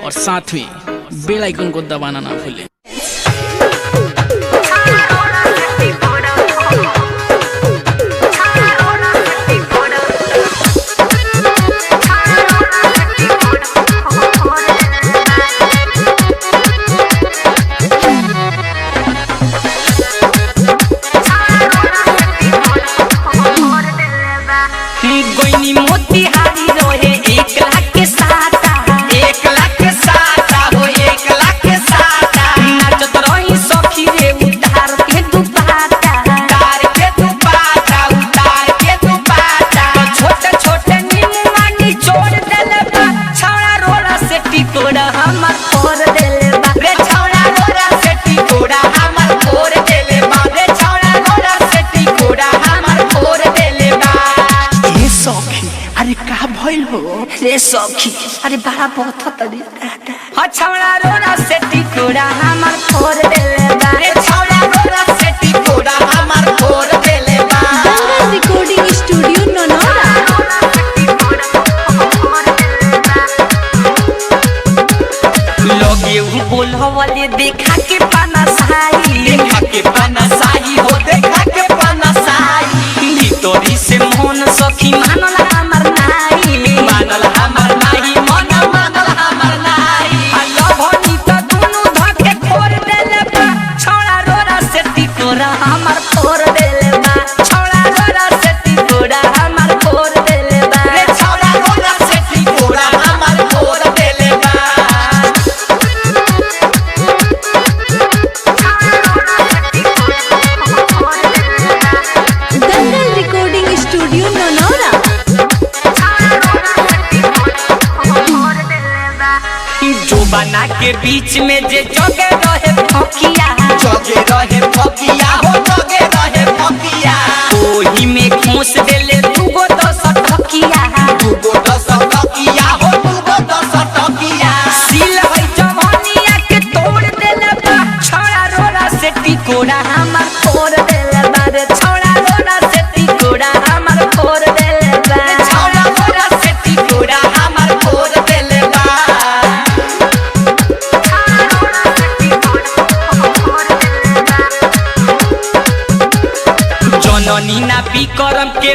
और साथ में बेल आइकन को दबाना ना भूलें। रे सखी अरे बड़ा बहुत तरी छौड़ा रोरा से टिकोड़ा हमर फोड़ देले बा रे छौड़ा रोरा से टिकोड़ा हमर फोड़ देले बा। दंगल रिकॉर्डिंग स्टूडियो ननौरा। लोगे उ बोलवले देखा के पाना साही हो देखा के पाना साही भीतरी से मन सखी मानल हमर नाही मानल हमर नाही मन मानल हमर नाही हल्ला भनी त दुनु धके फोड़ देले बा छौड़ा रोरा से टिकोड़ा हमर फोड़ देले बा छौड़ा रोरा से टिकोड़ा हमर फोड़ देले बा रे छौड़ा रोरा से टिकोड़ा हमर फोड़ देले बा। दंगल रिकॉर्डिंग स्टूडियो ननौरा। जो बना के बीच में जे जगे रहे फकिया हो जगे रहे फकिया ओही में खोस देले दुगो 10 टकिया हो दुगो 10 टकिया सिल है जवानिया के तोड़ देले बा छौड़ा रोरा से टिकोड़ा हमर फोड़ देले बा रे छौड़ा रोरा से टिकोड़ा हमर फोड़ देले बा छौड़ा रोरा से टिकोड़ा हमर फोड़ देले बा। जननी ना विक्रम के